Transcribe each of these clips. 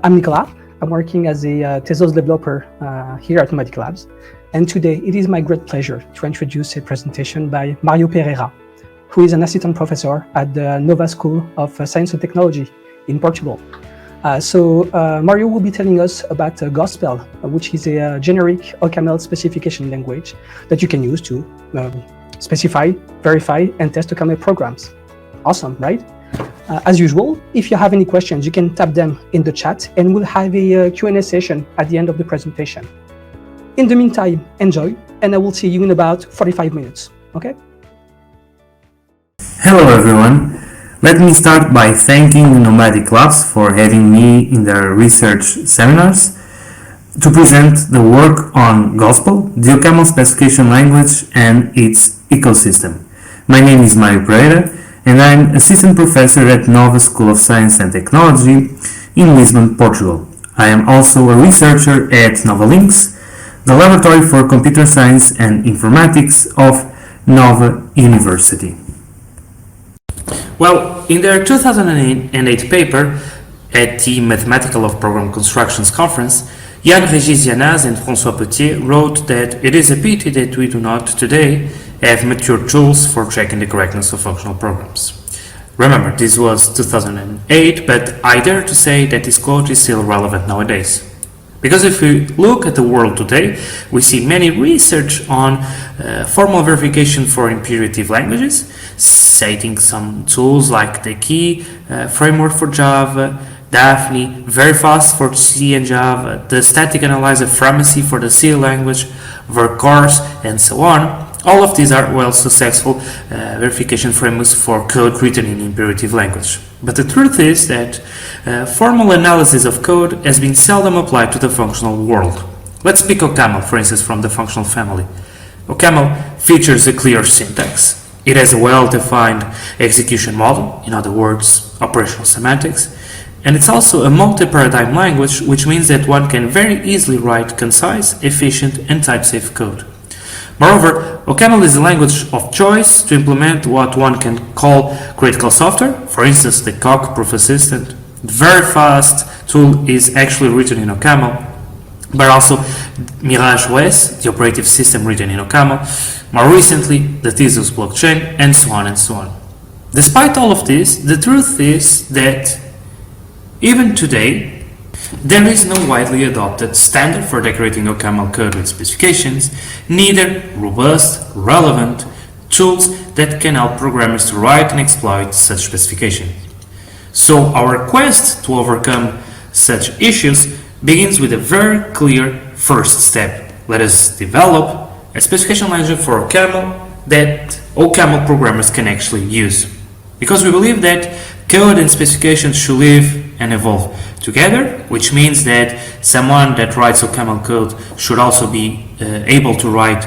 I'm Nicolas. I'm working as a Tezos developer here at Nomadic Labs. And today it is my great pleasure to introduce a presentation by Mário Pereira, who is an assistant professor at the Nova School of Science and Technology in Portugal. Mário will be telling us about Gospel, which is a generic OCaml specification language that you can use to specify, verify, and test OCaml programs. Awesome, right? As usual, if you have any questions, you can type them in the chat and we'll have a Q&A session at the end of the presentation. In the meantime, enjoy, and I will see you in about 45 minutes, okay? Hello everyone. Let me start by thanking Nomadic Labs for having me in their research seminars to present the work on Gospel, the OCaml specification language and its ecosystem. My name is Mário Pereira and I'm assistant professor at Nova School of Science and Technology in Lisbon, Portugal. I am also a researcher at Nova Links, the Laboratory for Computer Science and Informatics of Nova University. Well, in their 2008 paper at the Mathematical of Program Constructions Conference, Yann-Régis Yanaz and François Potier wrote that it is a pity that we do not today have mature tools for checking the correctness of functional programs. Remember, this was 2008, but I dare to say that this quote is still relevant nowadays. Because if we look at the world today, we see many research on formal verification for imperative languages, citing some tools like the Key framework for Java, Daphne, very fast for C and Java, the static analyzer Pharmacy for the C language, Vercors, and so on. All of these are well successful verification frameworks for code written in imperative language. But the truth is that formal analysis of code has been seldom applied to the functional world. Let's pick OCaml, for instance, from the functional family. OCaml features a clear syntax. It has a well-defined execution model, in other words, operational semantics, and it's also a multi-paradigm language, which means that one can very easily write concise, efficient, and type-safe code. Moreover, OCaml is a language of choice to implement what one can call critical software, for instance, the Coq Proof Assistant. The very fast tool is actually written in OCaml, but also Mirage OS, the operative system written in OCaml, more recently, the Tezos blockchain, and so on and so on. Despite all of this, the truth is that even today, there is no widely adopted standard for decorating OCaml code with specifications, neither robust, relevant tools that can help programmers to write and exploit such specifications. So our quest to overcome such issues begins with a very clear first step. Let us develop a specification language for OCaml that OCaml programmers can actually use. Because we believe that code and specifications should live and evolve together, which means that someone that writes OCaml code should also be able to write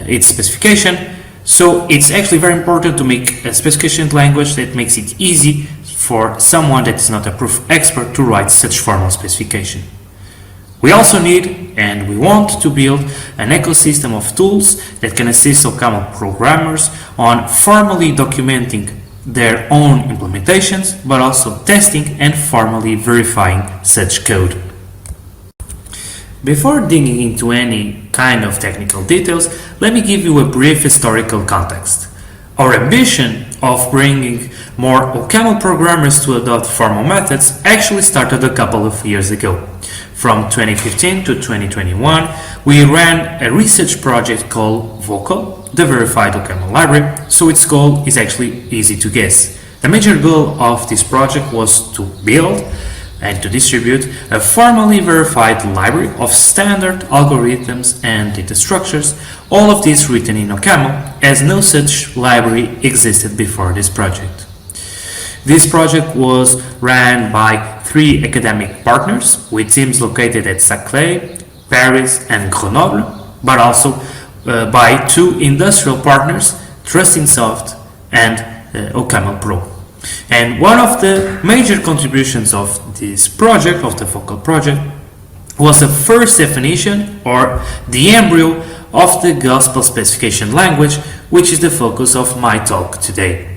its specification. So it's actually very important to make a specification language that makes it easy for someone that is not a proof expert to write such formal specification. We also need and we want to build an ecosystem of tools that can assist OCaml programmers on formally documenting their own implementations, but also testing and formally verifying such code. Before digging into any kind of technical details, let me give you a brief historical context. Our ambition of bringing more OCaml programmers to adopt formal methods actually started a couple of years ago. From 2015 to 2021, we ran a research project called Vocal, the verified OCaml library, so its goal is actually easy to guess. The major goal of this project was to build and to distribute a formally verified library of standard algorithms and data structures, all of these written in OCaml, as no such library existed before this project. This project was ran by 3 academic partners with teams located at Saclay, Paris and Grenoble, but also by 2 industrial partners, TrustingSoft and OCaml Pro. And one of the major contributions of this project, of the Vocal project, was the first definition or the embryo of the Gospel specification language, which is the focus of my talk today.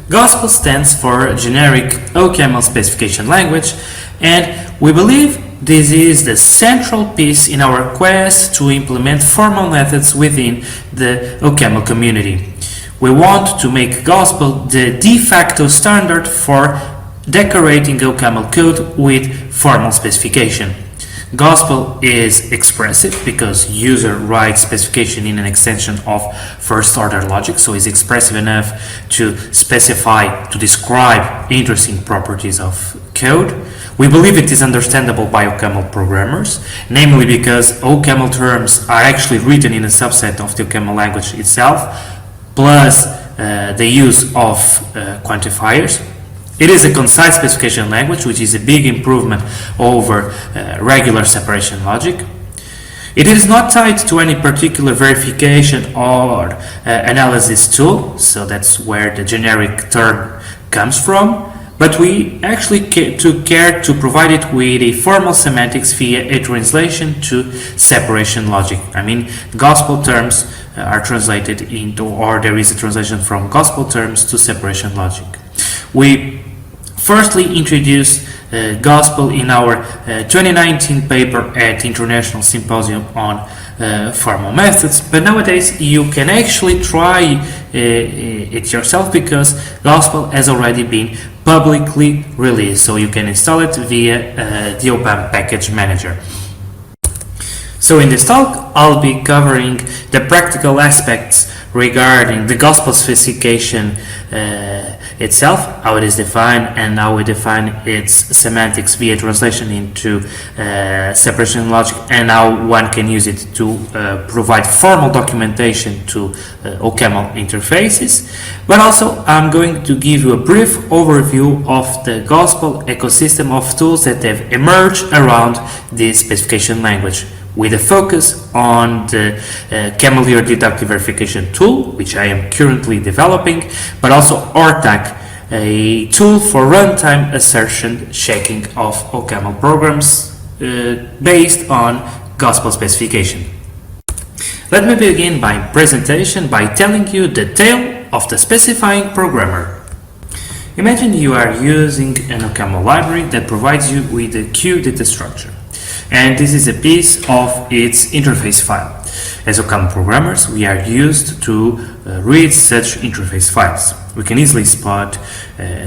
Gospel stands for Generic Ocaml Specification Language, And we believe this is the central piece in our quest to implement formal methods within the OCaml community. We want to make Gospel the de facto standard for decorating OCaml code with formal specification. Gospel is expressive because user writes specification in an extension of first order logic, so it's expressive enough to specify, to describe interesting properties of code. We believe it is understandable by OCaml programmers, namely because OCaml terms are actually written in a subset of the OCaml language itself, plus the use of quantifiers. It is a concise specification language, which is a big improvement over regular separation logic. It is not tied to any particular verification or analysis tool, so that's where the generic term comes from, but we actually took care to provide it with a formal semantics via a translation to separation logic. I mean, gospel terms are translated into, or there is a translation from gospel terms to separation logic. We firstly introduced Gospel in our 2019 paper at International Symposium on Formal Methods, but nowadays you can actually try it yourself because Gospel has already been publicly released, so you can install it via the OPAM package manager. So in this talk, I'll be covering the practical aspects regarding the Gospel specification itself, how it is defined and how we define its semantics via translation into separation logic, and how one can use it to provide formal documentation to OCaml interfaces. But also I'm going to give you a brief overview of the Gospel ecosystem of tools that have emerged around this specification language, with a focus on the Cambodia deductive verification tool, which I am currently developing, but also rtag, a tool for runtime assertion checking of OCaml programs based on Gospel specification. Let me begin my presentation by telling you the tale of the specifying programmer. Imagine you are using an OCaml library that provides you with a Q data structure, and this is a piece of its interface file. As OCaml programmers, we are used to read such interface files. We can easily spot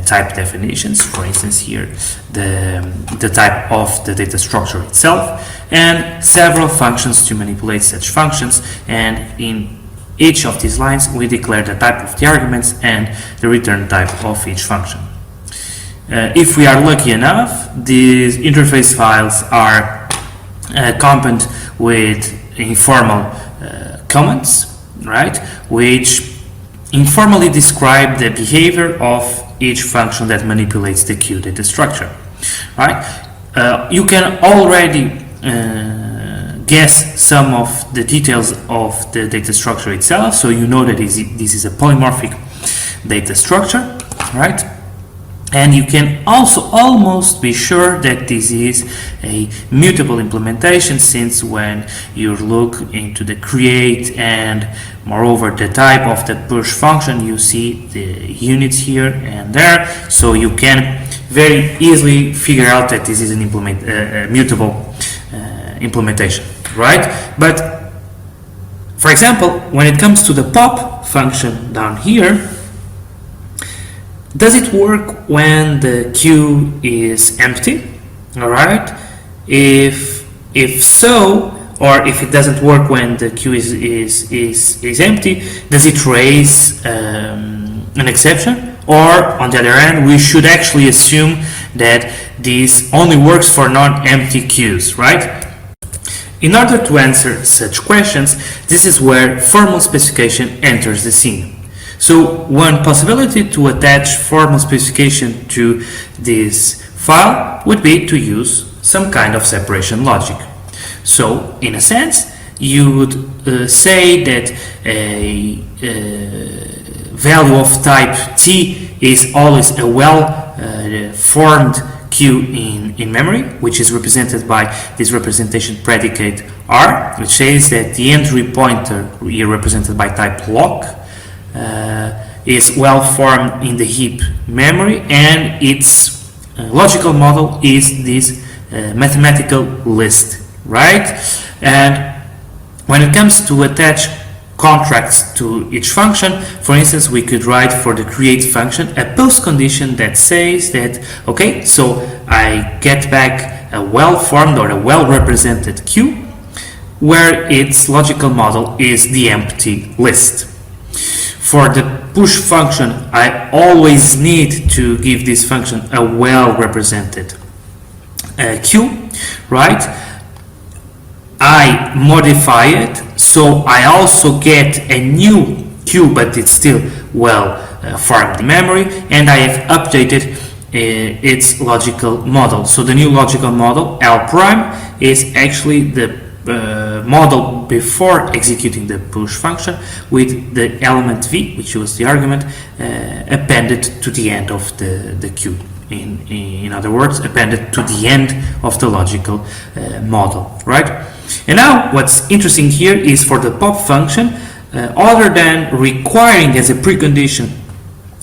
type definitions, for instance here the type of the data structure itself, and several functions to manipulate such functions, and in each of these lines we declare the type of the arguments and the return type of each function. If we are lucky enough, these interface files are accompanied with informal comments, right, which informally describe the behavior of each function that manipulates the Q data structure, right? You can already guess some of the details of the data structure itself, so you know that this is a polymorphic data structure, right? And you can also almost be sure that this is a mutable implementation, since when you look into the create and moreover the type of the push function, you see the units here and there, so you can very easily figure out that this is an mutable implementation, right? But for example, when it comes to the pop function down here, does it work when the queue is empty? All right. If so, or if it doesn't work when the queue is empty, does it raise an exception? Or on the other hand, we should actually assume that this only works for non-empty queues, right? In order to answer such questions, this is where formal specification enters the scene. So one possibility to attach formal specification to this file would be to use some kind of separation logic. So in a sense, you would say that a value of type T is always a well-formed queue in memory, which is represented by this representation predicate R, which says that the entry pointer, here represented by type lock, is well formed in the heap memory, and its logical model is this mathematical list, right? And when it comes to attach contracts to each function, for instance, we could write for the create function a post condition that says that, okay, so I get back a well-formed or a well-represented queue where its logical model is the empty list. For the push function, I always need to give this function a well-represented queue, right? I modify it, so I also get a new queue, but it's still well formed memory, and I have updated its logical model. So the new logical model, L prime, is actually the model before executing the push function with the element v, which was the argument, appended to the end of the queue. In other words, appended to the end of the logical model, right? And now what's interesting here is for the pop function, other than requiring as a precondition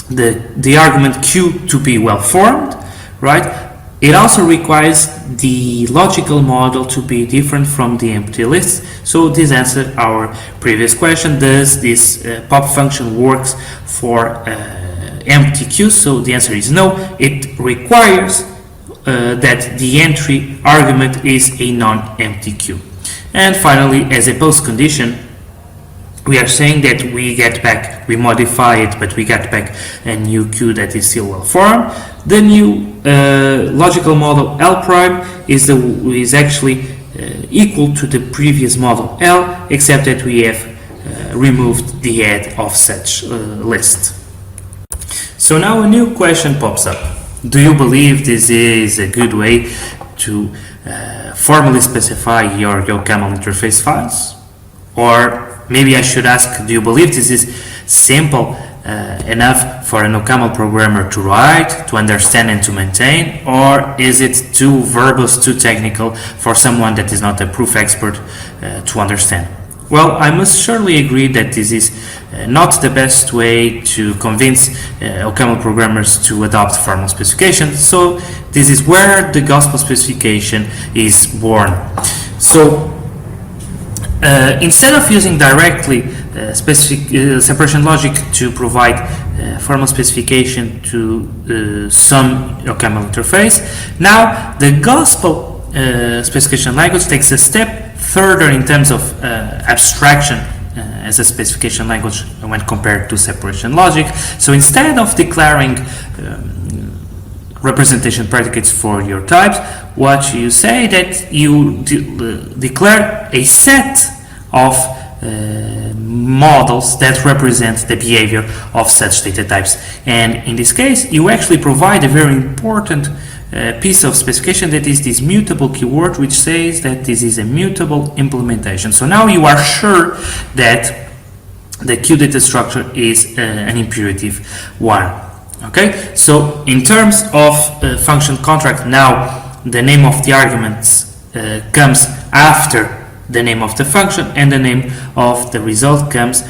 the argument q to be well formed, right? It also requires the logical model to be different from the empty list. So this answers our previous question: does this pop function works for empty queues? So the answer is no. It requires that the entry argument is a non-empty queue. And finally, as a post condition, we are saying that we modify it, but we get back a new queue that is still well formed. The new logical model L prime is actually equal to the previous model L, except that we have removed the head of such list. So now a new question pops up. Do you believe this is a good way to formally specify your OCaml interface files? Or maybe I should ask, do you believe this is simple enough for an OCaml programmer to write, to understand and to maintain? Or is it too verbose, too technical for someone that is not a proof expert to understand? Well, I must surely agree that this is not the best way to convince OCaml programmers to adopt formal specification. So this is where the gospel specification is born. So instead of using directly separation logic to provide formal specification to some OCaml interface, now the gospel specification language takes a step further in terms of abstraction as a specification language when compared to separation logic. So instead of declaring representation predicates for your types, what you say that you declare a set of models that represent the behavior of such data types. And in this case, you actually provide a very important piece of specification, that is this mutable keyword, which says that this is a mutable implementation. So now you are sure that the Q data structure is an imperative one. Okay, so in terms of function contract, now the name of the arguments comes after the name of the function, and the name of the result comes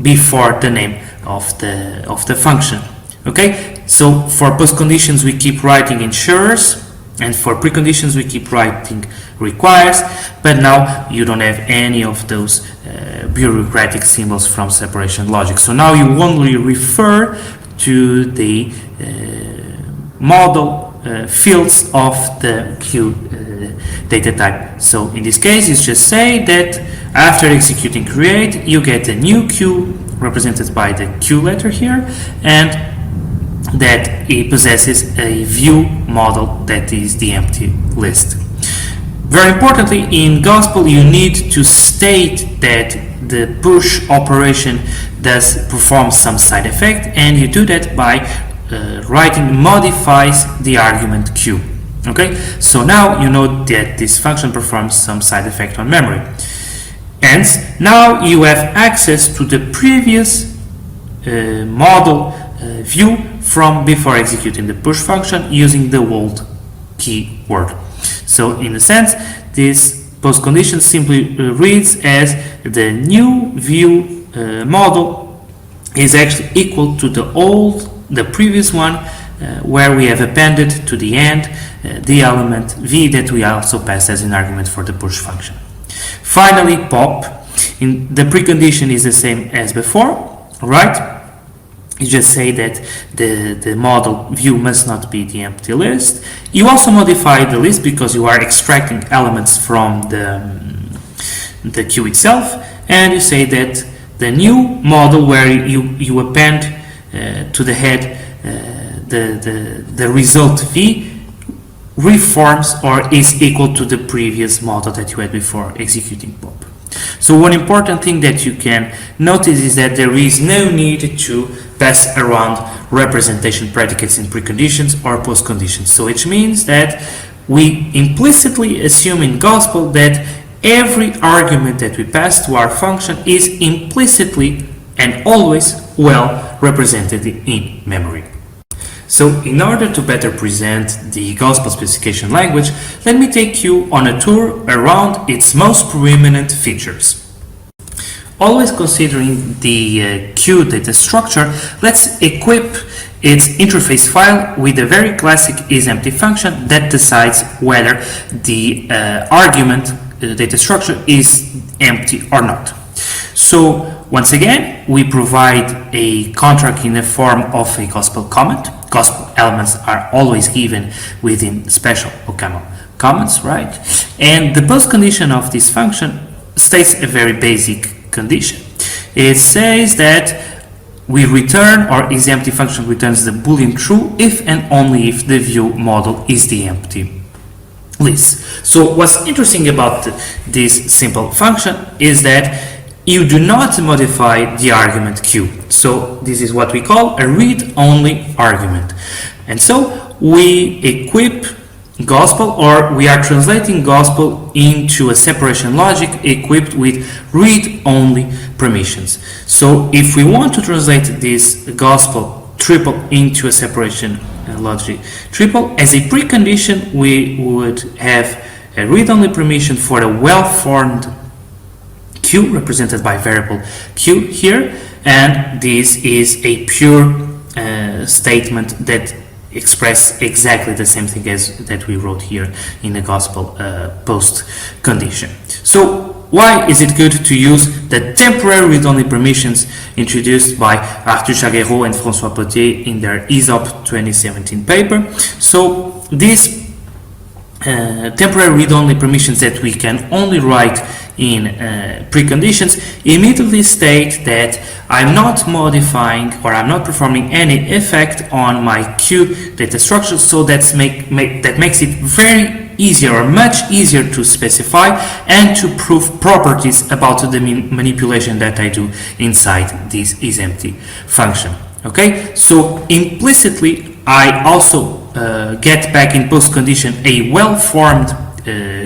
before the name of the function. Okay, so for post conditions we keep writing ensures, and for preconditions we keep writing requires, but now you don't have any of those bureaucratic symbols from separation logic. So now you only refer to the model fields of the Q data type. So in this case, you just say that after executing create, you get a new Q represented by the Q letter here, and that it possesses a view model that is the empty list. Very importantly, in gospel you need to state that the push operation does perform some side effect, and you do that by writing modifies the argument q. Okay, so now you know that this function performs some side effect on memory. Hence, now you have access to the previous model view from before executing the push function using the old keyword. So in a sense, this post condition simply reads as the new view model is actually equal to the previous one where we have appended to the end the element v that we also passed as an argument for the push function. Finally, pop. The precondition is the same as before, right? You just say that the model view must not be the empty list. You also modify the list because you are extracting elements from the queue itself, and you say that the new model where you append to the head the result v reforms or is equal to the previous model that you had before executing pop. So one important thing that you can notice is that there is no need to pass around representation predicates in preconditions or postconditions. So it means that we implicitly assume in gospel that every argument that we pass to our function is implicitly and always well represented in memory. So in order to better present the gospel specification language, let me take you on a tour around its most preeminent features. Always considering the queue data structure, let's equip its interface file with a very classic isEmpty function that decides whether the argument data structure is empty or not. So once again, we provide a contract in the form of a gospel comment. Gospel elements are always given within special OCaml comments, right? And the post condition of this function states a very basic condition. It says that we return, or isEmpty function returns the boolean true if and only if the view model is the empty list. So what's interesting about this simple function is that you do not modify the argument q. So this is what we call a read-only argument. And so we equip gospel, or we are translating gospel into a separation logic equipped with read-only permissions. So if we want to translate this gospel triple into a separation logic triple, as a precondition we would have a read-only permission for a well-formed q represented by variable q here, and this is a pure statement that express exactly the same thing as that we wrote here in the gospel post condition. So why is it good to use the temporary read-only permissions introduced by Arthur Chaguerot and François Potier in their ESOP 2017 paper? So these temporary read-only permissions that we can only write in preconditions immediately state that I'm not modifying or I'm not performing any effect on my queue data structure, so that makes it very easier or much easier to specify and to prove properties about the manipulation that I do inside this isEmpty function. Okay, so implicitly I also get back in post condition a well-formed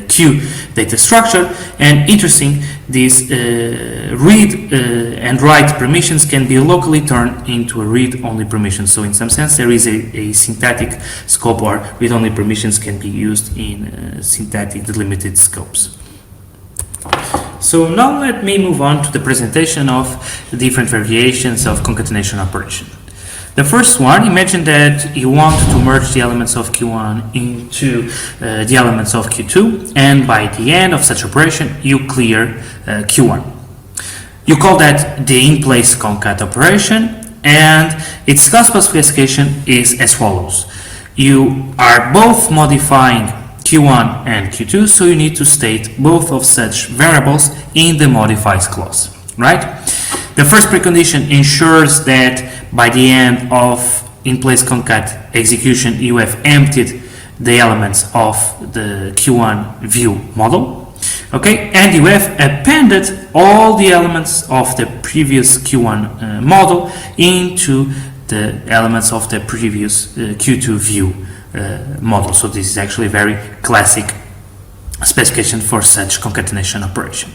queue data structure, and interesting, these read and write permissions can be locally turned into a read-only permission. So in some sense there is a syntactic scope, or read-only permissions can be used in syntactic delimited scopes. So now let me move on to the presentation of the different variations of concatenation operation. The first one, imagine that you want to merge the elements of Q1 into the elements of Q2, and by the end of such operation you clear Q1. You call that the in-place concat operation, and its gospel specification is as follows. You are both modifying Q1 and Q2, so you need to state both of such variables in the modifies clause, right? The first precondition ensures that by the end of in-place concat execution you have emptied the elements of the Q1 view model, okay, and you have appended all the elements of the previous Q1 model into the elements of the previous Q2 view model. So this is actually a very classic specification for such concatenation operation.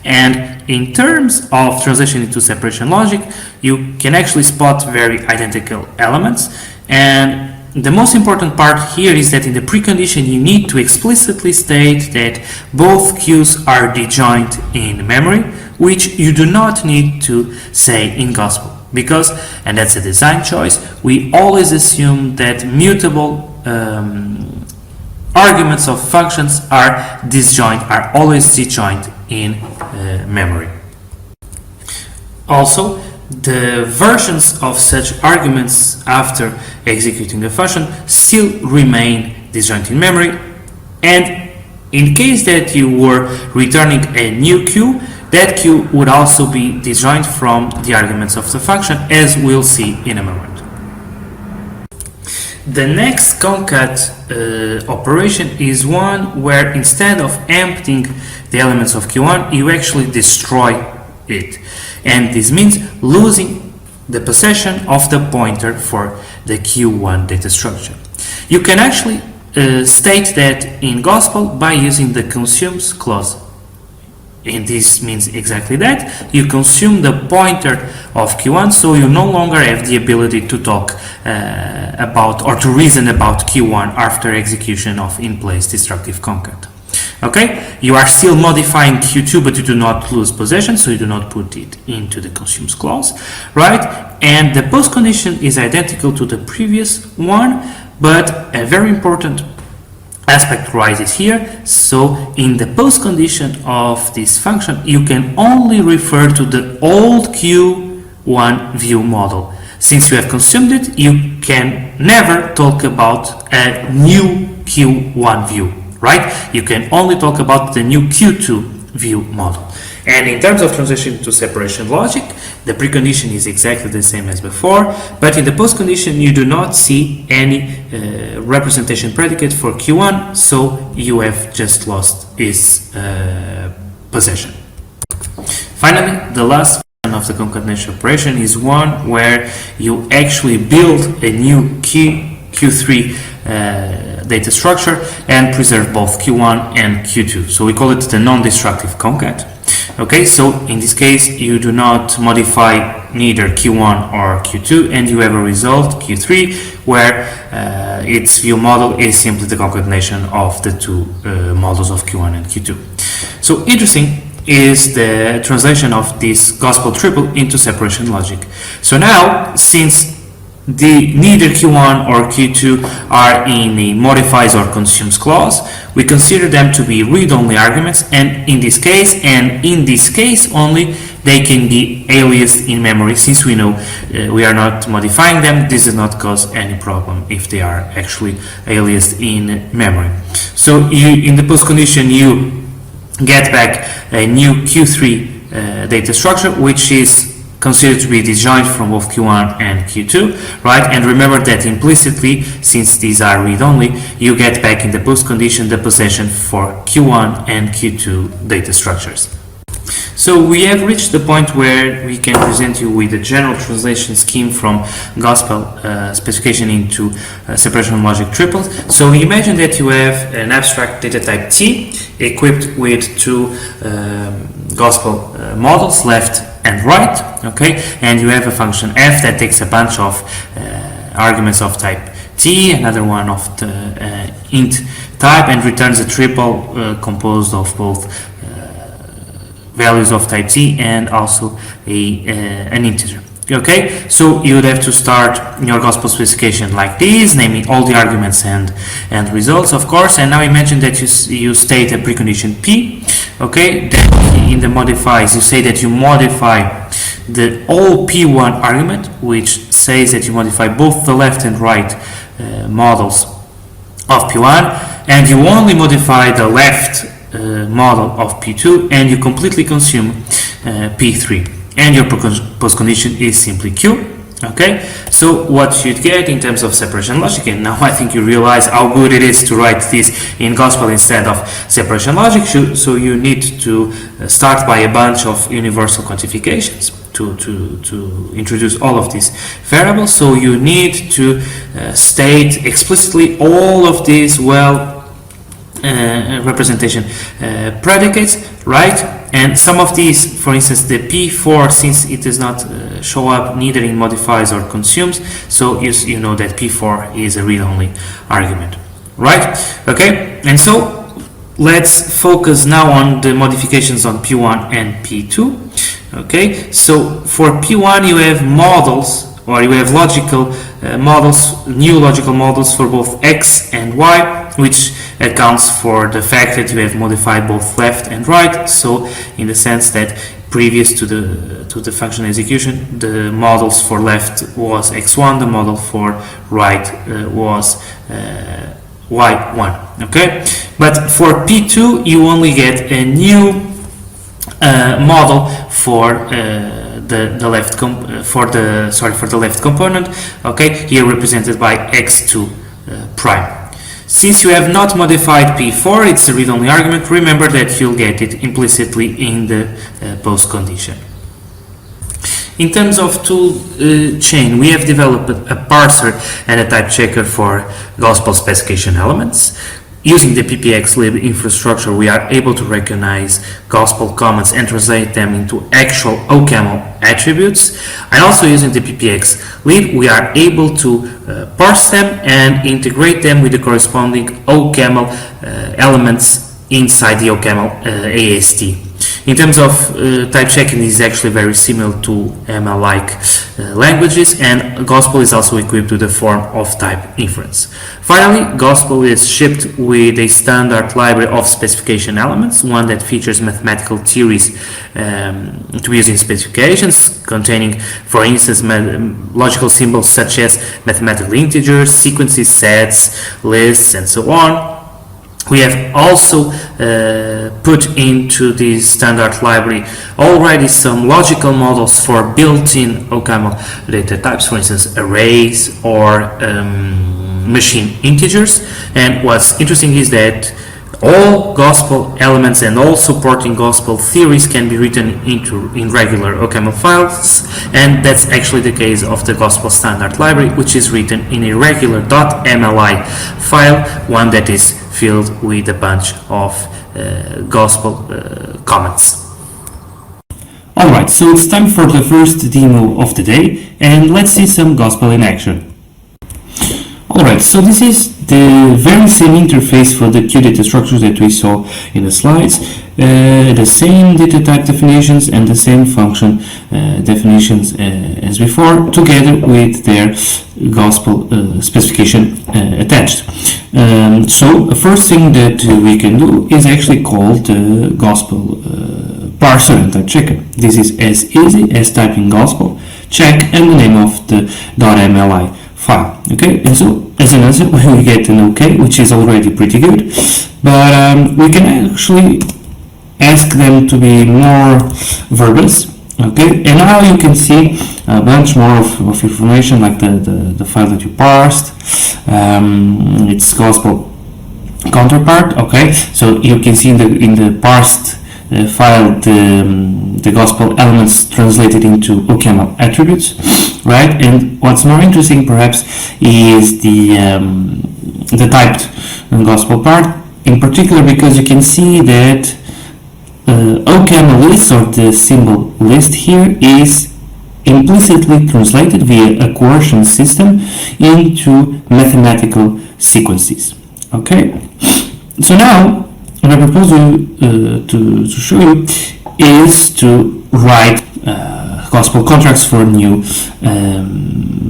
And in terms of translation into separation logic, you can actually spot very identical elements, and the most important part here is that in the precondition you need to explicitly state that both queues are disjoint in memory, which you do not need to say in gospel. because, and that's a design choice, we always assume that mutable arguments of functions are disjoint, are always disjoint in memory. Also, the versions of such arguments after executing a function still remain disjoint in memory, and in case that you were returning a new queue, that queue would also be disjoint from the arguments of the function, as we'll see in a moment. The next concat operation is one where instead of emptying the elements of Q1, you actually destroy it. And this means losing the possession of the pointer for the Q1 data structure. You can actually state that in Gospel by using the consumes clause. And this means exactly that. You consume the pointer of Q1, so you no longer have the ability to talk about or to reason about Q1 after execution of in-place destructive concat. Okay, you are still modifying Q2, but you do not lose possession, so you do not put it into the consumes clause, right? And the post condition is identical to the previous one, but a very important aspect rises here. So in the post condition of this function, you can only refer to the old Q1 view model. Since you have consumed it, you can never talk about a new Q1 view, right? You can only talk about the new Q2 view model. And in terms of transition to separation logic, the precondition is exactly the same as before, but in the postcondition you do not see any representation predicate for Q1, so you have just lost its possession. Finally, the last version of the concatenation operation is one where you actually build a new Q3 data structure and preserve both Q1 and Q2. So we call it the non-destructive concat. Okay, so in this case you do not modify neither Q1 or Q2, and you have a result Q3 where its view model is simply the concatenation of the two models of Q1 and Q2. So interesting is the translation of this gospel triple into separation logic. So now, since neither Q1 or Q2 are in the modifies or consumes clause, we consider them to be read-only arguments, and in this case only, they can be aliased in memory. Since we know we are not modifying them, this does not cause any problem if they are actually aliased in memory. So in the post condition you get back a new Q3 data structure, which is considered to be disjoint from both Q1 and Q2, right? And remember that implicitly, since these are read-only, you get back in the post condition the possession for Q1 and Q2 data structures. So we have reached the point where we can present you with a general translation scheme from gospel specification into separation logic triples. So imagine that you have an abstract data type T equipped with two gospel models, left and right, okay, and you have a function f that takes a bunch of arguments of type T, another one of the int type, and returns a triple composed of both values of type T and also an integer. Okay, so you would have to start your gospel specification like this, naming all the arguments and results, of course. And now imagine that you state a precondition P. Okay, then in the modifies you say that you modify the all P1 argument, which says that you modify both the left and right models of P1, and you only modify the left model of P2, and you completely consume P3, and your post condition is simply Q. Okay, so what you'd get in terms of separation logic, and now I think you realize how good it is to write this in gospel instead of separation logic. So you need to start by a bunch of universal quantifications to introduce all of these variables. So you need to state explicitly all of these representation predicates, right? And some of these, for instance, the P4, since it does not show up neither in modifies or consumes, so you know that P4 is a read-only argument, right? Okay, and so let's focus now on the modifications on P1 and P2. Okay, so for P1 you have models, or you have logical models, new logical models for both x and y, which accounts for the fact that you have modified both left and right. So in the sense that previous to the function execution, the models for left was x1, the model for right was y1. Okay, but for P2 you only get a new model for the left component. Okay, here represented by x2 prime. Since you have not modified P4, it's a read-only argument. Remember that you'll get it implicitly in the post condition. In terms of tool chain, we have developed a parser and a type checker for gospel specification elements. Using the ppxlib infrastructure, we are able to recognize gospel comments and translate them into actual OCaml attributes. And also using the ppxlib, we are able to parse them and integrate them with the corresponding OCaml elements inside the OCaml AST. In terms of type checking, this is actually very similar to ML-like languages, and Gospel is also equipped with a form of type inference. Finally, Gospel is shipped with a standard library of specification elements, one that features mathematical theories to be used in specifications, containing, for instance, logical symbols such as mathematical integers, sequences, sets, lists, and so on. We have also put into this standard library already some logical models for built-in OCaml data types, for instance, arrays or machine integers. And what's interesting is that all gospel elements and all supporting gospel theories can be written in regular OCaml files, and that's actually the case of the gospel standard library, which is written in a regular .mli file, one that is filled with a bunch of gospel comments. Alright, so it's time for the first demo of the day, and let's see some gospel in action. Alright, so this is the very same interface for the Q data structures that we saw in the slides. The same data type definitions and the same function definitions as before, together with their gospel specification attached. So the first thing that we can do is actually call the gospel parser and type checker. This is as easy as typing gospel, check, and the name of the .mli file. Okay, and so as an answer we get an OK, which is already pretty good, but we can actually ask them to be more verbose. Okay, and now you can see a bunch more of information, like the file that you parsed, its gospel counterpart. Okay, so you can see in the parsed file the gospel elements translated into OCaml attributes, right? And what's more interesting perhaps is the typed gospel part, in particular because you can see that OCaml list, or the symbol list here, is implicitly translated via a coercion system into mathematical sequences. Okay, so now what I propose to show you is to write gospel contracts for new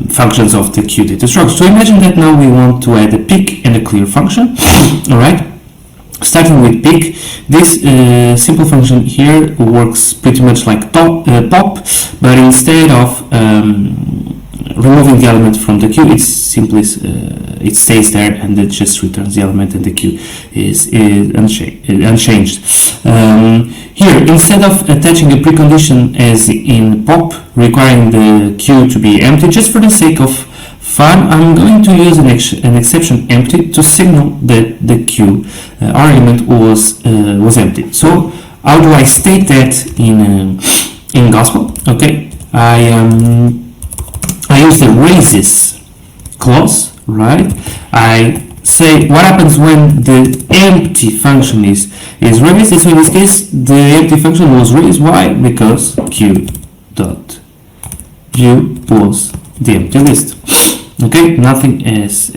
functions of the Q data structure. So imagine that now we want to add a pick and a clear function. Alright, starting with pick, this simple function here works pretty much like pop, but instead of removing the element from the queue, it's simply it stays there and it just returns the element, and the queue is unchanged. Here, instead of attaching a precondition as in pop requiring the queue to be empty, just for the sake of fun, I'm going to use an exception empty to signal that the queue argument was empty. So how do I state that in gospel? Okay, I use the raises clause, right? I say what happens when the empty function is raised. So in this case, the empty function was raised. Why? Because q dot view was the empty list. Okay, nothing as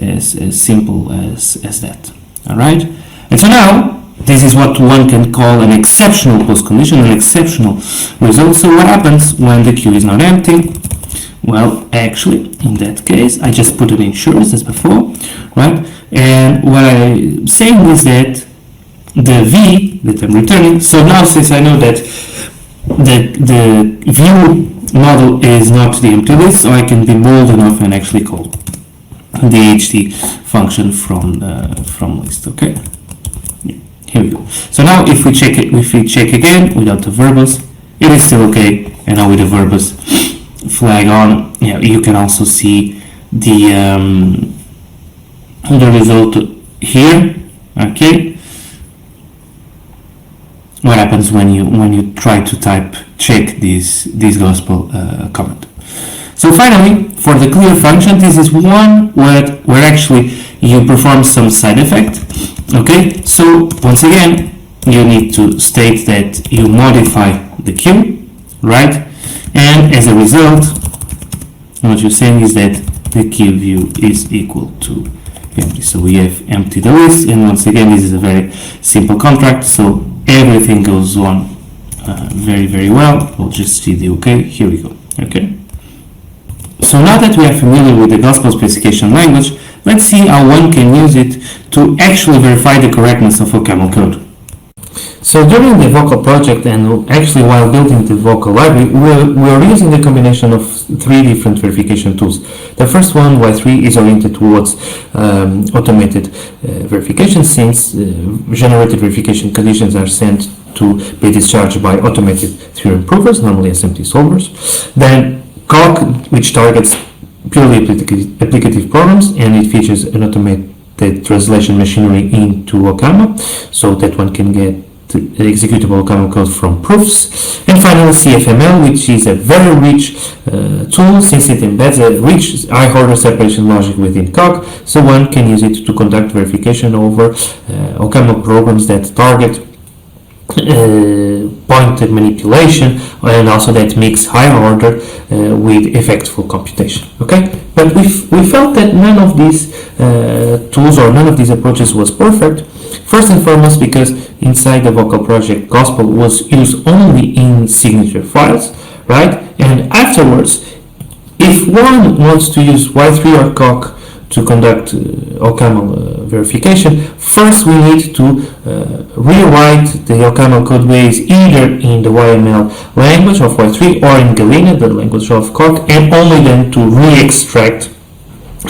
simple as that. All right, and so now this is what one can call an exceptional post-condition, an exceptional result. So what happens when the queue is not empty? Well, actually, in that case, I just put it in ensures as before, right? And what I'm saying is that the V that I'm returning, so now since I know that the view model is not the empty list, so I can be bold enough and actually call the ht function from list. Okay, here we go. So now if we check again without the verbose, it is still okay. And now with the verbose flag on, yeah, you can also see the result here. Okay, what happens when you try to type check this gospel comment. So finally, for the clear function, this is one where actually you perform some side effect. Okay, so once again, you need to state that you modify the queue, right? And as a result, what you're saying is that the queue view is equal to empty. So we have empty the list, and once again, this is a very simple contract, so everything goes on very, very well. We'll just see the OK. Here we go. Okay. So now that we are familiar with the gospel specification language, let's see how one can use it to actually verify the correctness of OCaml code. So during the vocal project, and actually while building the vocal library, we're using the combination of three different verification tools. The first one, Y3, is oriented towards automated verification, since generated verification conditions are sent to be discharged by automated theorem provers, normally SMT solvers. Then Coq, which targets purely applicative programs, and it features an automated translation machinery into OCaml, so that one can get executable OCaml code from proofs. And finally, CFML, which is a very rich tool, since it embeds a rich high-order separation logic within Coq, so one can use it to conduct verification over OCaml programs that target pointed manipulation, and also that mix higher order with effectful computation. Okay, but we felt that none of these tools or none of these approaches was perfect. First and foremost, because inside the vocal project, gospel was used only in signature files, right? And afterwards, if one wants to use Y3 or Coq to conduct OCaml verification, first we need to rewrite the OCaml code base either in the YML language of Y3 or in Galena, the language of Coq, and only then to re-extract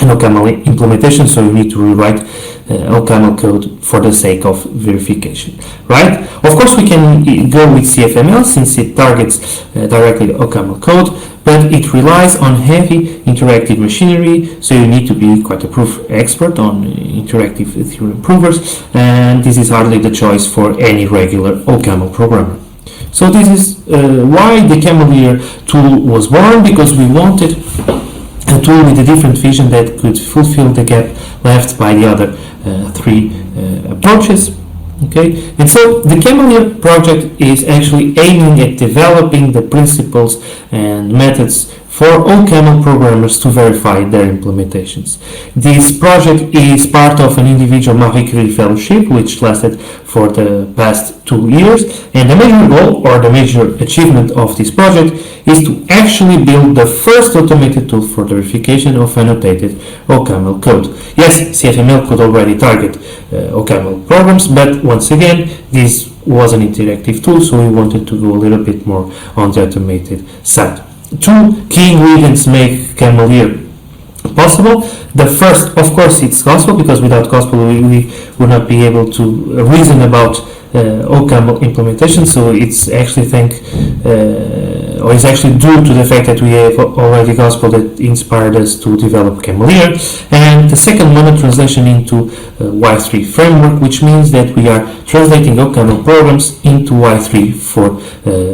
an OCaml implementation. So you need to rewrite OCaml code for the sake of verification, right? Of course, we can go with CFML since it targets directly OCaml code, but it relies on heavy interactive machinery, so you need to be quite a proof expert on interactive theorem provers, and this is hardly the choice for any regular OCaml programmer. So this is why the Cambodia tool was born, because we wanted a tool with a different vision that could fulfill the gap left by the other three approaches. Okay, and so the Cambodia project is actually aiming at developing the principles and methods for OCaml programmers to verify their implementations. This project is part of an individual Marie Curie fellowship which lasted for the past 2 years, and the major goal or the major achievement of this project is to actually build the first automated tool for the verification of annotated OCaml code. Yes, CFML could already target OCaml programs, but once again, this was an interactive tool, so we wanted to go a little bit more on the automated side. Two key ingredients make Cambodia possible. The first, of course, it's gospel, because without gospel we would not be able to reason about OCaml implementation. So it's actually it's actually due to the fact that we have already gospel that inspired us to develop Cambodia. And the second one, a translation into Y3 framework, which means that we are translating OCaml programs into Y3 for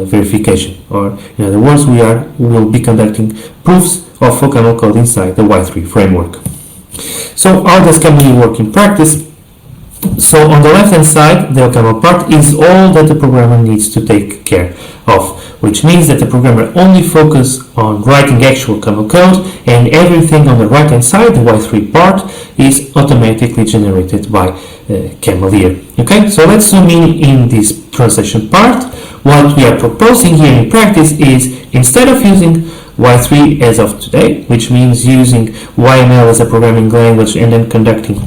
verification, or in other words, we will be conducting proofs of OCaml code inside the Y3 framework. So how does Cambodia work in practice? So on the left hand side, the OCaml part is all that the programmer needs to take care of, which means that the programmer only focuses on writing actual OCaml code, and everything on the right hand side, the Y3 part, is automatically generated by OCaml here. Okay, so let's zoom in this translation part. What we are proposing here in practice is, instead of using Y3 as of today, which means using YML as a programming language and then conducting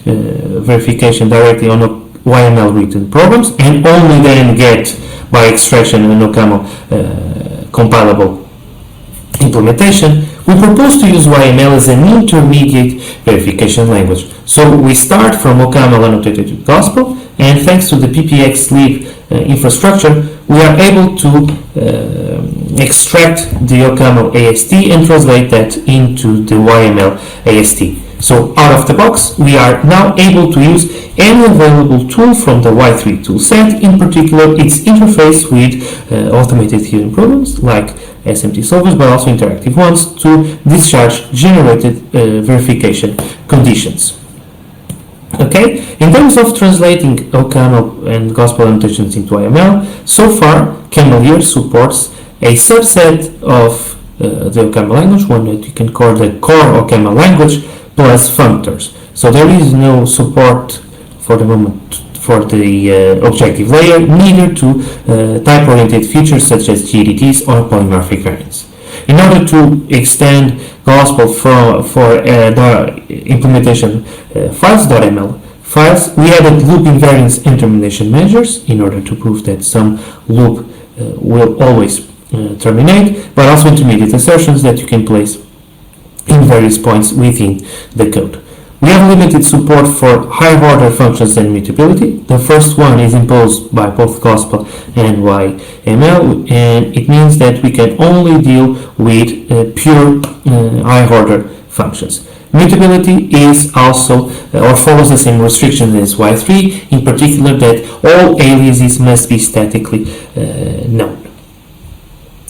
verification directly on YML-written programs, and only then get by extraction an OCaml compilable implementation, we propose to use YML as an intermediate verification language. So we start from OCaml annotated with Gospel, and thanks to the PPX lib infrastructure, we are able to extract the OCaml AST and translate that into the YML AST. So out of the box, we are now able to use any available tool from the Y3 toolset, in particular its interface with automated hearing programs like SMT solvers, but also interactive ones, to discharge generated verification conditions. Okay, in terms of translating OCaml and Gospel annotations into YML, so far OCaml here supports a subset of the OCaml language, one that you can call the core OCaml language, plus functors. So there is no support for the moment for the objective layer, neither to type-oriented features such as GDTs or polymorphic variants. In order to extend Gospel for the implementation files.ml files, we added loop invariance and termination measures in order to prove that some loop will always terminate, but also intermediate assertions that you can place in various points within the code. We have limited support for higher-order functions and mutability. The first one is imposed by both Gospel and YML, and it means that we can only deal with pure high-order functions. Mutability is also or follows the same restrictions as Y3, in particular that all aliases must be statically known.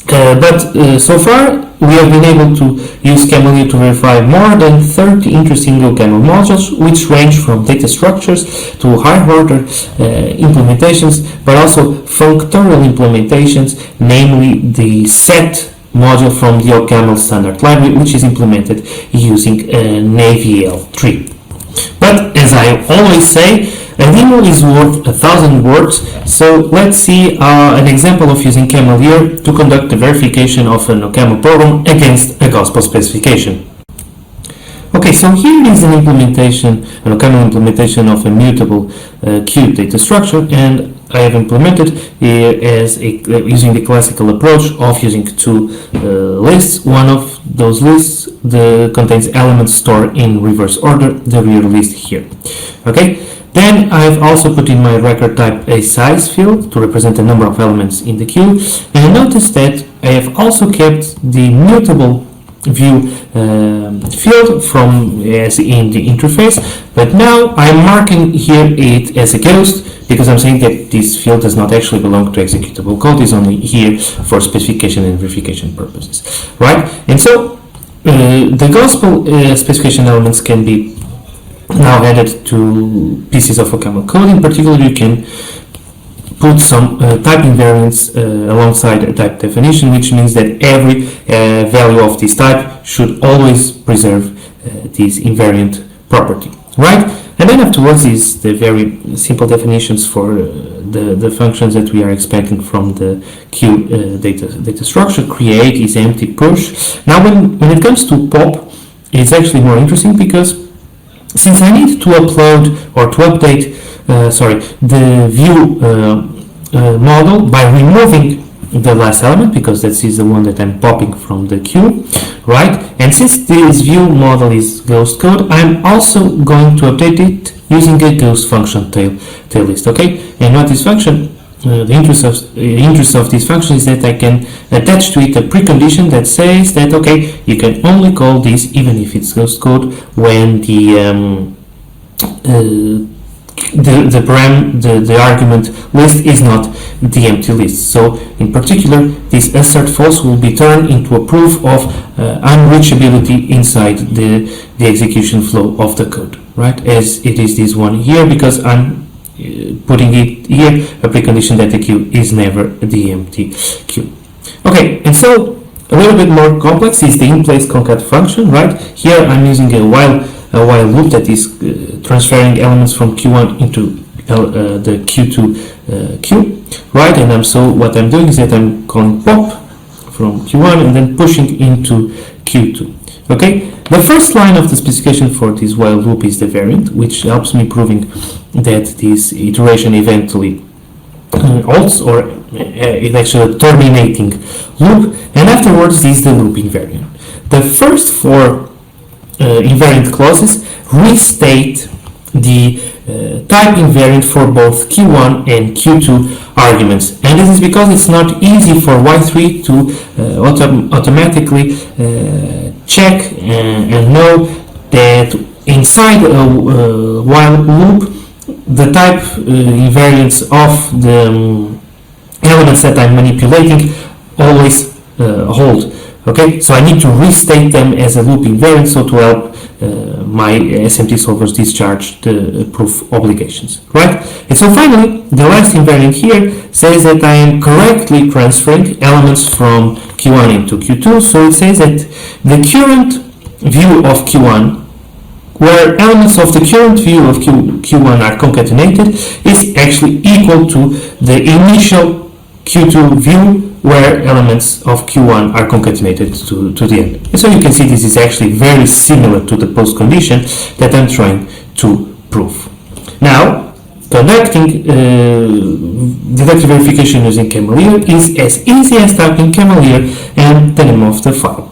But so far, we have been able to use OCaml to verify more than 30 interesting OCaml modules, which range from data structures to high-order implementations, but also functorial implementations, namely the set module from the OCaml standard library, which is implemented using Naviel 3. But as I always say, a demo is worth 1,000 words, so let's see an example of using OCaml here to conduct the verification of an OCaml program against a Gospel specification. Okay, so here is an OCaml implementation of a mutable Q data structure, and I have implemented as using the classical approach of using two lists. One of those lists contains elements stored in reverse order, the rear list here. Okay. Then I've also put in my record type a size field to represent the number of elements in the queue, and notice that I have also kept the mutable view field from as in the interface, but now I'm marking here it as a ghost because I'm saying that this field does not actually belong to executable code, is only here for specification and verification purposes, right? And so the Gospel specification elements can be now added to pieces of OCaml code. In particular, you can put some type invariants alongside a type definition, which means that every value of this type should always preserve this invariant property, right? And then afterwards is the very simple definitions for the functions that we are expecting from the Q data structure. Create is empty, push. Now when it comes to pop, it's actually more interesting because since I need to upload or to update the view model by removing the last element, because that is the one that I'm popping from the queue, right? And since this view model is ghost code, I'm also going to update it using a ghost function tail list, okay? And what this function, the interest of this function is that I can attach to it a precondition that says that, okay, you can only call this even if it's ghost code when the the argument list is not the empty list. So in particular, this assert false will be turned into a proof of unreachability inside the execution flow of the code, right? As it is this one here, because I'm putting it here, a precondition that the queue is never the empty queue. Okay, and so a little bit more complex is the in-place concat function, right? Here I'm using a while loop that is transferring elements from Q1 into the Q2 queue, right? And so what I'm doing is that I'm calling pop from Q1 and then pushing into Q2. Okay, the first line of the specification for this while loop is the variant, which helps me proving that this iteration eventually halts, or it's actually a terminating loop, and afterwards is the loop invariant. The first four invariant clauses restate the type invariant for both Q1 and Q2 arguments, and this is because it's not easy for Y3 to automatically check and know that inside a while loop the type invariants of the elements that I'm manipulating always hold. Okay, so I need to restate them as a loop invariant, so to help my SMT solvers discharge the proof obligations, right? And so finally, the last invariant here says that I am correctly transferring elements from Q1 into Q2, so it says that the current view of Q1, where elements of the current view of Q1 are concatenated, is actually equal to the initial Q2 view where elements of Q1 are concatenated to the end. And so you can see this is actually very similar to the post condition that I'm trying to prove. Now, conducting deductive verification using Cambodia is as easy as typing Cambodia and the name of the file.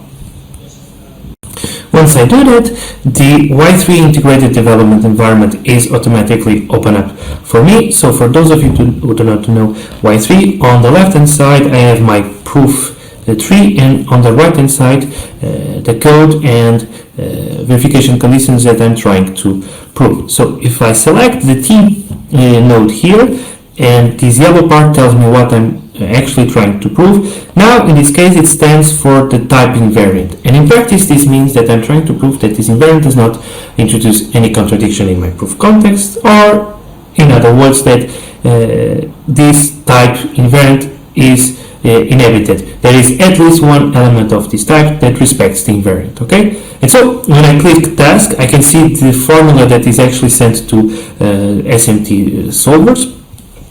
Once I do that, the Y3 integrated development environment is automatically open up for me. So for those of you who do not know Y3, on the left hand side I have my proof tree, and on the right hand side the code and verification conditions that I'm trying to prove. So if I select the T node here, and this yellow part tells me what I'm actually trying to prove. Now in this case it stands for the type invariant, and in practice this means that I'm trying to prove that this invariant does not introduce any contradiction in my proof context, or in other words that this type invariant is inhabited. There is at least one element of this type that respects the invariant. Okay, and so when I click task I can see the formula that is actually sent to SMT solvers.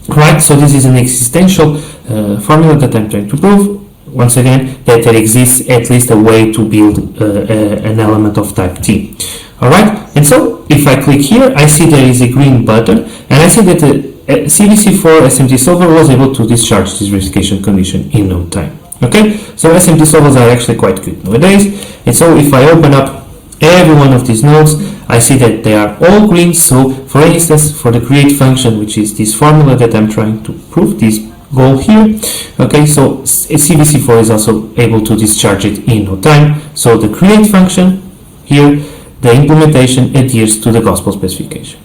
Right, so this is an existential formula that I'm trying to prove, once again, that there exists at least a way to build an element of type T. Alright, and so if I click here, I see there is a green button, and I see that the CVC4 SMT solver was able to discharge this verification condition in no time. Okay, so SMT solvers are actually quite good nowadays, and so if I open up every one of these nodes, I see that they are all green. So for instance, for the create function, which is this formula that I'm trying to prove, this goal here, okay, so CVC4 is also able to discharge it in no time. So the create function here, the implementation adheres to the gospel specification.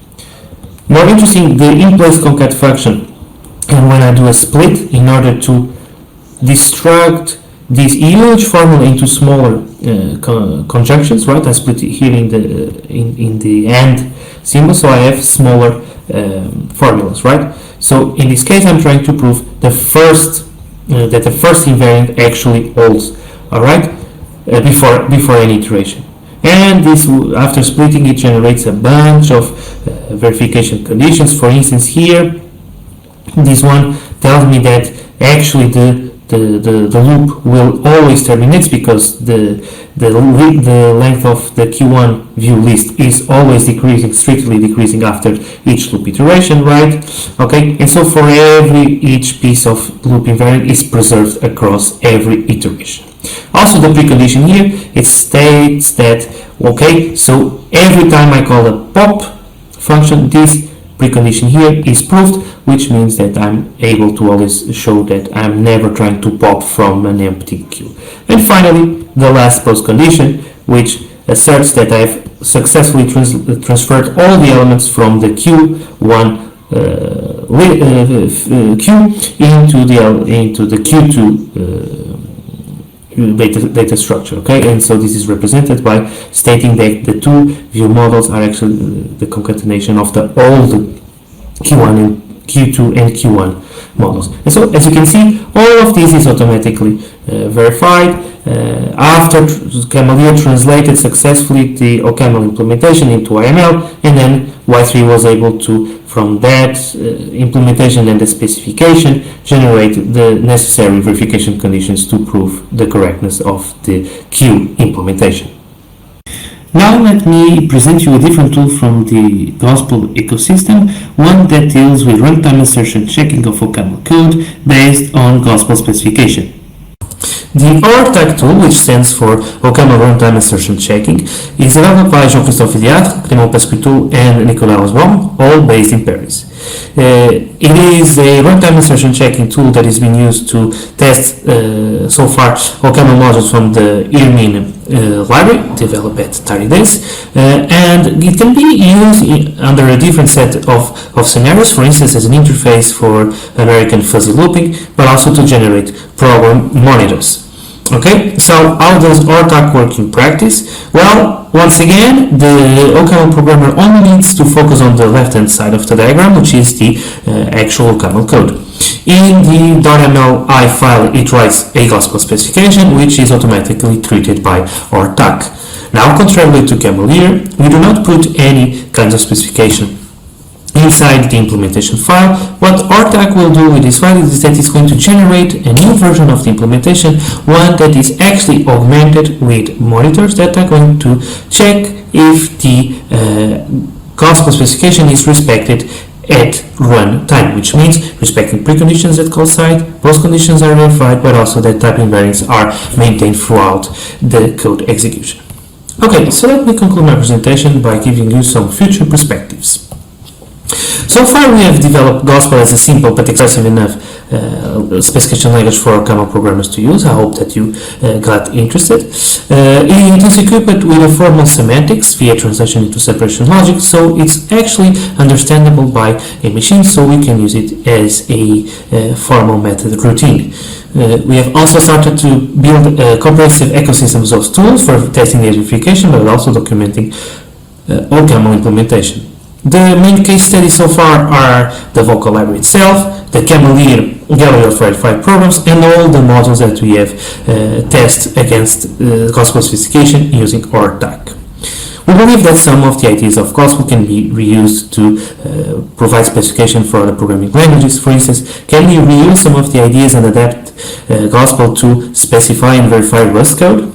More interesting, the in-place concat function, and when I do a split in order to destruct this huge formula into smaller conjunctions, right? I split it here in the AND symbol, so I have smaller formulas, right? So in this case, I'm trying to prove the first that the first invariant actually holds, all right, before any iteration. And this, after splitting, it generates a bunch of verification conditions. For instance, here, this one tells me that actually the loop will always terminate because the length of the Q1 view list is always decreasing, strictly decreasing after each loop iteration, right? Okay, and so for each piece of loop invariant is preserved across every iteration. Also, the precondition here, it states that, okay, so every time I call a pop function, this precondition here is proved, which means that I'm able to always show that I'm never trying to pop from an empty queue. And finally, the last post condition, which asserts that I have successfully transferred all the elements from the Q1 queue into the Q2 data structure. Okay, and so this is represented by stating that the two view models are actually the concatenation of all the Q1 and Q2 and Q1 models. And so, as you can see, all of this is automatically verified after OCaml translated successfully the OCaml implementation into YML, and then Y3 was able to, from that implementation and the specification, generate the necessary verification conditions to prove the correctness of the Q implementation. Now let me present you a different tool from the Gospel ecosystem, one that deals with runtime assertion checking of OCaml code based on Gospel specification. The rtag tool, which stands for OCaml Runtime Assertion Checking, is developed by Jean-Christophe Villiard, Clément Pascuto, and Nicolas Lisbon, all based in Paris. It is a runtime assertion checking tool that has been used to test so far OCaml modules from the Refinement library developed at Taridays, and it can be used under a different set of scenarios, for instance as an interface for American fuzzy looping, but also to generate program monitors. Okay, so how does rtag work in practice? Well, once again, the OCaml programmer only needs to focus on the left-hand side of the diagram, which is the actual OCaml code. In the .mli file, it writes a Gospel specification, which is automatically treated by rtag. Now, contrarily to OCaml here, we do not put any kinds of specification inside the implementation file. What rtag will do with this file is that it's going to generate a new version of the implementation, one that is actually augmented with monitors that are going to check if the Gospel specification is respected at runtime, which means respecting preconditions at call site, post conditions are verified, but also that type invariants are maintained throughout the code execution. Okay, so let me conclude my presentation by giving you some future perspectives. So far we have developed Gospel as a simple but expressive enough specification language for OCaml programmers to use. I hope that you got interested. It is equipped with a formal semantics via translation into separation logic, so it's actually understandable by a machine, so we can use it as a formal method routine. We have also started to build comprehensive ecosystems of tools for testing the verification, but also documenting OCaml implementation. The main case studies so far are the vocal library itself, the Cambodia gallery of verified programs, and all the modules that we have tested against Gospel specification using rtag. We believe that some of the ideas of Gospel can be reused to provide specification for other programming languages. For instance, can we reuse some of the ideas and adapt Gospel to specify and verify Rust code?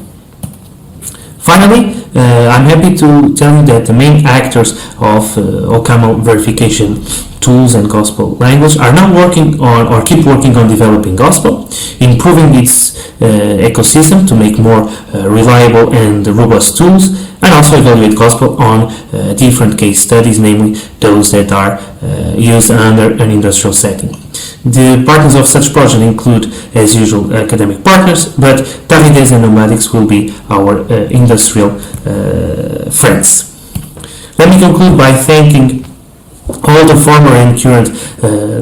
Finally, I'm happy to tell you that the main actors of OCaml verification tools and Gospel language are now working on, or keep working on, developing Gospel, improving its ecosystem to make more reliable and robust tools, and also evaluate Gospel on different case studies, namely those that are used under an industrial setting. The partners of such project include, as usual, academic partners, but Taridays and Nomadics will be our industrial friends. Let me conclude by thanking all the former and current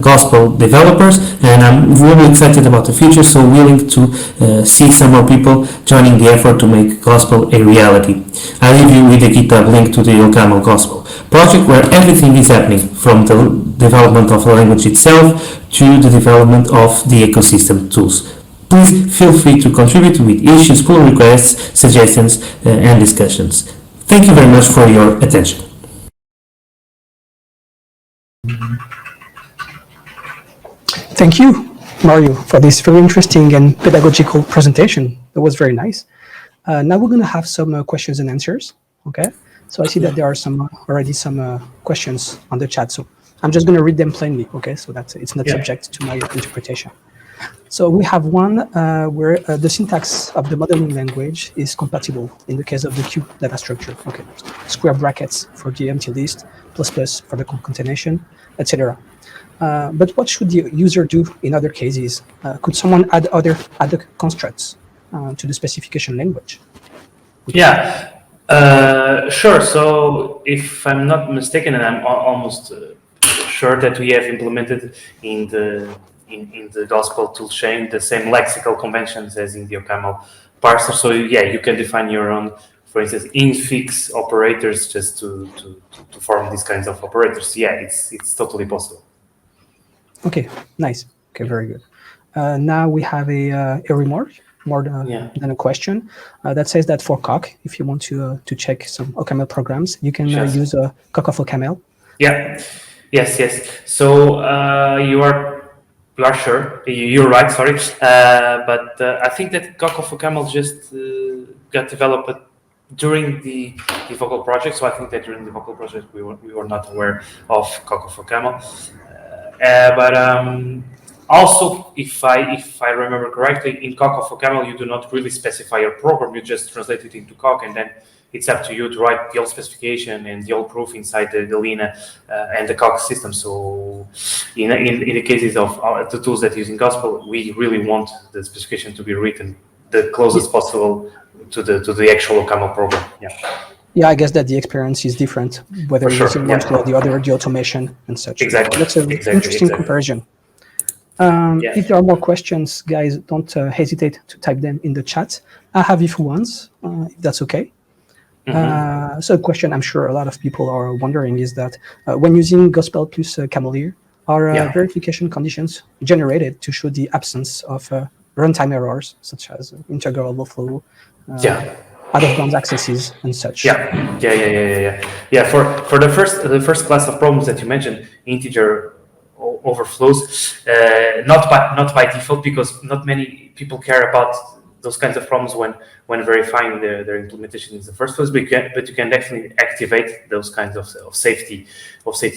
Gospel developers, and I'm really excited about the future, so willing to see some more people joining the effort to make Gospel a reality. I leave you with a GitHub link to the OCaml Gospel project, where everything is happening, from the development of the language itself to the development of the ecosystem tools. Please feel free to contribute with issues, pull requests, suggestions, and discussions. Thank you very much for your attention. Thank you, Mario, for this very interesting and pedagogical presentation. That was very nice. Now we're going to have some questions and answers. Okay, so I see that there are already some questions on the chat. So I'm just going to read them plainly. Okay, so that it's not subject to my interpretation. So we have one where the syntax of the modeling language is compatible in the case of the Q data structure. Okay, square brackets for the empty list, plus for the concatenation, etc. But what should the user do in other cases? Could someone add other constructs to the specification language? Yeah, Sure. So if I'm not mistaken, and I'm almost sure that we have implemented in the gospel toolchain the same lexical conventions as in the OCaml parser. So yeah, you can define your own, for instance, infix operators just to form these kinds of operators. Yeah, it's totally possible. Okay, nice. Okay, very good. Now we have a remark, more than a question, that says that for Coq, if you want to check some OCaml programs, you can use Coq of OCaml. Yeah. Yes. So you are sure. You're right. Sorry, but I think that Coq of OCaml just got developed during the vocal project. So I think that during the vocal project we were not aware of Coq of OCaml. But also, if I remember correctly, in Coq of OCaml you do not really specify your program. You just translate it into Coq, and then it's up to you to write the old specification and the old proof inside the Lina and the Coq system. So, in the cases of the tools that use in Gospel, we really want the specification to be written the closest possible to the actual OCaml program. Yeah, I guess that the experience is different whether you're using one tool or the other, the automation and such. Exactly. That's an interesting comparison. If there are more questions, guys, don't hesitate to type them in the chat. I have if ones, if that's okay. So a question I'm sure a lot of people are wondering is that when using Gospel plus Camelier, are verification conditions generated to show the absence of runtime errors, such as integer overflow, out-of-bounds accesses, and such? Yeah. For the first class of problems that you mentioned, integer overflows, not by default, because not many people care about those kinds of problems when verifying their implementation in the first place. But you can definitely activate those kinds of safety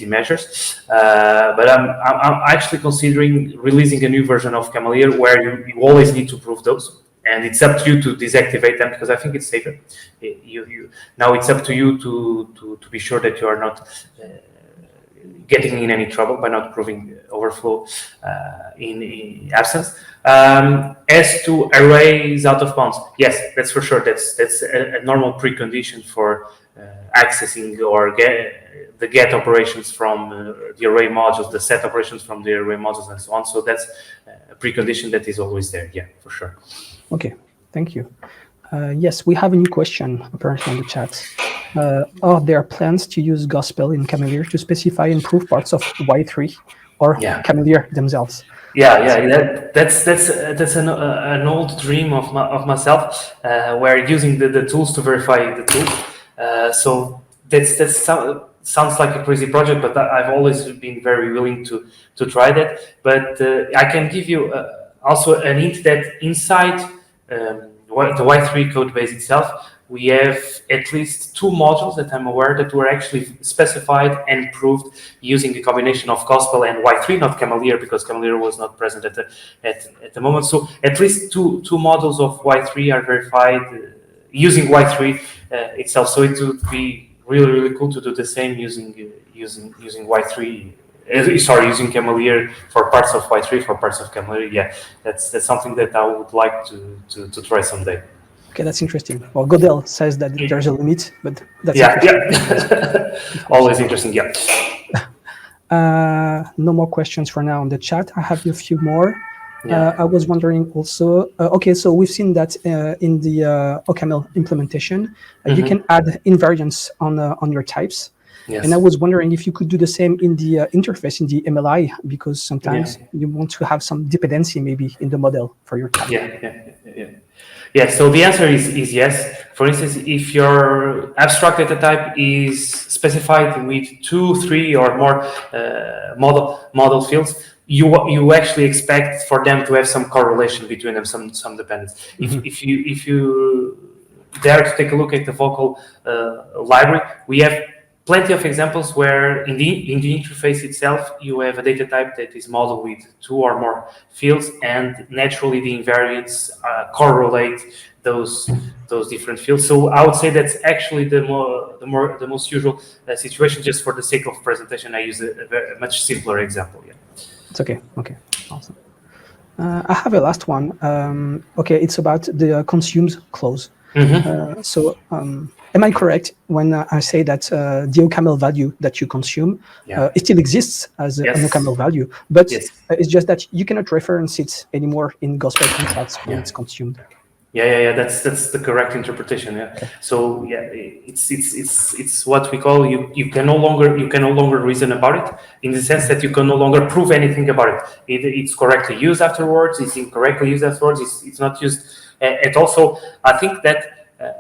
measures. But I'm actually considering releasing a new version of Camelier where you always need to prove those. And it's up to you to deactivate them because I think it's safer. Now it's up to you to be sure that you are not getting in any trouble by not proving overflow in absence. As to arrays out of bounds, yes, that's for sure. That's a normal precondition for accessing or the get operations from the array modules, the set operations from the array modules, and so on. So that's a precondition that is always there. Yeah, for sure. Okay, thank you. Yes, we have a new question apparently in the chat. Are there plans to use Gospel in Camelier to specify and prove parts of Y3 or Camelier themselves? That's an old dream of myself, where using the tools to verify the tools. So that sounds like a crazy project, but I've always been very willing to try that. But I can give you also an hint that inside the Y3 code base itself, we have at least 2 modules that I'm aware that were actually specified and proved using a combination of Gospel and Y3, not Camelier, because Camelier was not present at the moment. So at least two modules of Y3 are verified using Y3 itself. So it would be really cool to do the same using Y3. Using Camelier for parts of Y3, for parts of Camelier. Yeah, that's something that I would like to try someday. Okay, that's interesting. Well, Godel says that there's a limit, but that's interesting. Always interesting. Yeah. No more questions for now on the chat. I have a few more. I was wondering also. Okay, so we've seen that in the OCaml implementation, you can add invariants on your types. Yes. And I was wondering if you could do the same in the interface, in the MLI, because sometimes you want to have some dependency maybe in the model for your type. Yeah, so the answer is yes. For instance, if your abstract data type is specified with 2, 3, or more model fields, you actually expect for them to have some correlation between them, some dependence. If you dare to take a look at the vocal library, we have plenty of examples where in the interface itself you have a data type that is modeled with 2 or more fields, and naturally the invariants correlate those different fields. So I would say that's actually the most usual situation. Just for the sake of presentation, I use a much simpler example. Yeah, it's okay. Okay, awesome. I have a last one. Okay, it's about the consumes clause. Am I correct when I say that the OCaml value that you consume it still exists as an OCaml value, but it's just that you cannot reference it anymore in gospel contracts when it's consumed? That's the correct interpretation. Okay. So it's what we call you can no longer reason about it, in the sense that you can no longer prove anything about it. It's correctly used afterwards. It's incorrectly used afterwards. It's not used. And also, I think that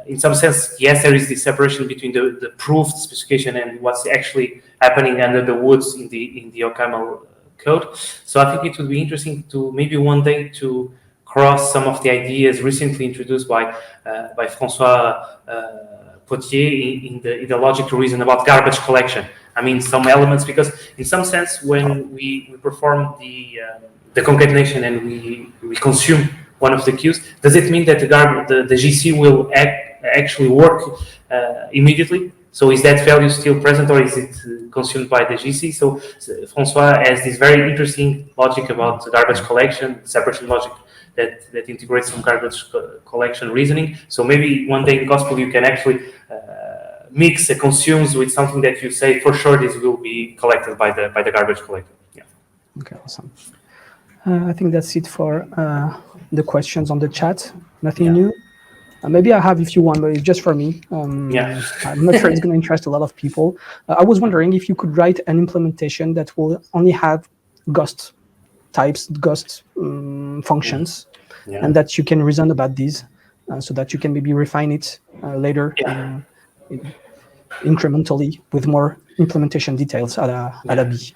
in some sense, yes, there is this separation between the proved specification and what's actually happening under the woods in the OCaml code. So I think it would be interesting to maybe one day to cross some of the ideas recently introduced by François Potier in the logic to reason about garbage collection. I mean, some elements, because in some sense, when we perform the concatenation and we consume one of the queues, does it mean that the GC will actually work immediately? So is that value still present, or is it consumed by the GC? So François has this very interesting logic about garbage collection, separation logic, that integrates some garbage collection reasoning. So maybe one day in Gospel you can actually mix the consumes with something that you say for sure this will be collected by the garbage collector. Yeah. Okay, awesome. I think that's it for the questions on the chat. Nothing new. Maybe I have if you want, but it's just for me. I'm not sure it's going to interest a lot of people. I was wondering if you could write an implementation that will only have Ghost types, Ghost functions, and that you can reason about these, so that you can maybe refine it later incrementally with more implementation details at a B.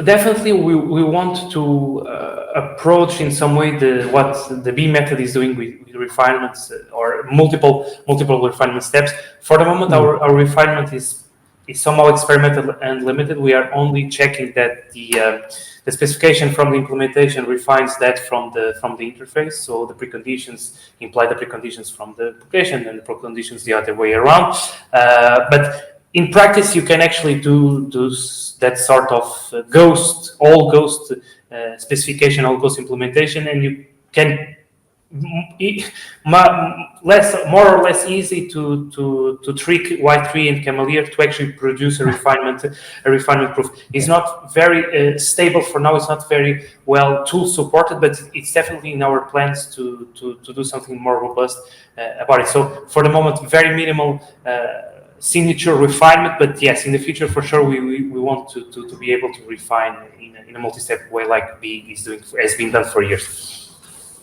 Definitely, we want to approach in some way what the B method is doing with refinements or multiple refinement steps. For the moment, our refinement is somehow experimental and limited. We are only checking that the specification from the implementation refines that from the interface. So the preconditions imply the preconditions from the application, and the preconditions the other way around. But in practice, you can actually do that sort of all ghost specification, all ghost implementation, and you can more or less easy to trick Y3 and Camelier to actually produce a refinement proof. It's not very stable for now. It's not very well tool supported, but it's definitely in our plans to do something more robust about it. So for the moment, very minimal signature refinement, but yes, in the future for sure we want to be able to refine in a multi-step way like B has been done for years.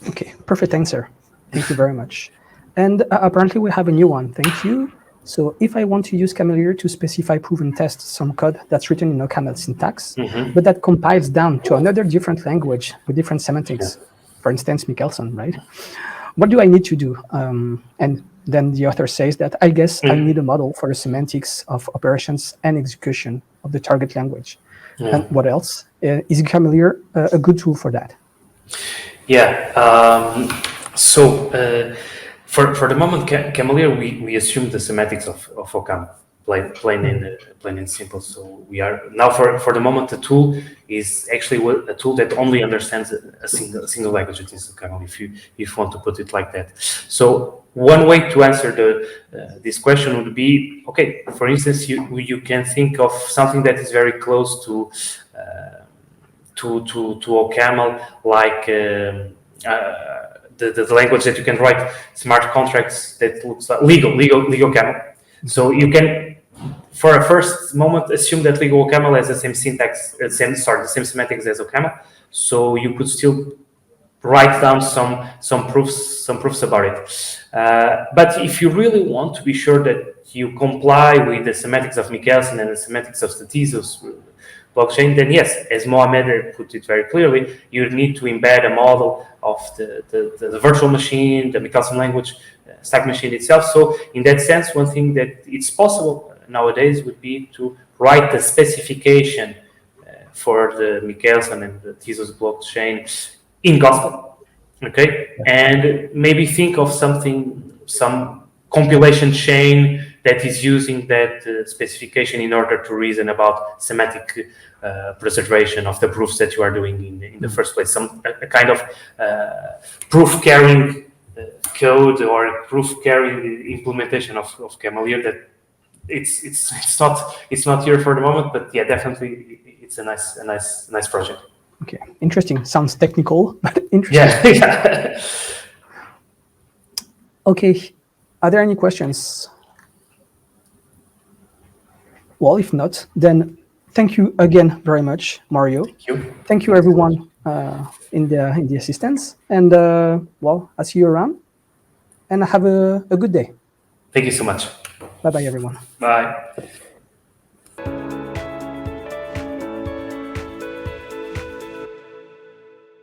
Okay, perfect answer. Thank you very much. And apparently we have a new one. Thank you. So if I want to use Camelier to specify, prove, and test some code that's written in OCaml syntax, but that compiles down to another different language with different semantics, for instance, Michelson, right? What do I need to do? And then the author says that, I guess I need a model for the semantics of operations and execution of the target language. And what else? Is Camelier a good tool for that? So for the moment, Camelier, we assume the semantics of OCaml, plain and simple. So we are now for the moment the tool is actually a tool that only understands a single language. It is OCaml, if you want to put it like that. So one way to answer this question would be, okay, for instance, you can think of something that is very close to OCaml, like the language that you can write smart contracts that looks like legal OCaml. So you can, for a first moment, assume that legal OCaml has the same syntax, the same semantics as OCaml. So you could still write down some proofs about it. But if you really want to be sure that you comply with the semantics of Michelson and the semantics of the Tezos blockchain, then yes, as Mohamed put it very clearly, you need to embed a model of the virtual machine, the Michelson language stack machine itself. So in that sense, one thing that it's possible nowadays would be to write the specification for the Michelson and the Tezos blockchain in Gospel, okay? And maybe think of some compilation chain that is using that specification in order to reason about semantic preservation of the proofs that you are doing in the first place. A kind of proof carrying code or proof carrying the implementation of OCaml here. That it's not here for the moment, but yeah, definitely it's a nice project. Okay, interesting. Sounds technical, but interesting. Yeah. Okay, are there any questions? Well, if not, then thank you again very much, Mario. Thank you. Thank you, everyone in the assistance, and well, I'll see you around, and have a good day. Thank you so much. Bye bye, everyone. Bye.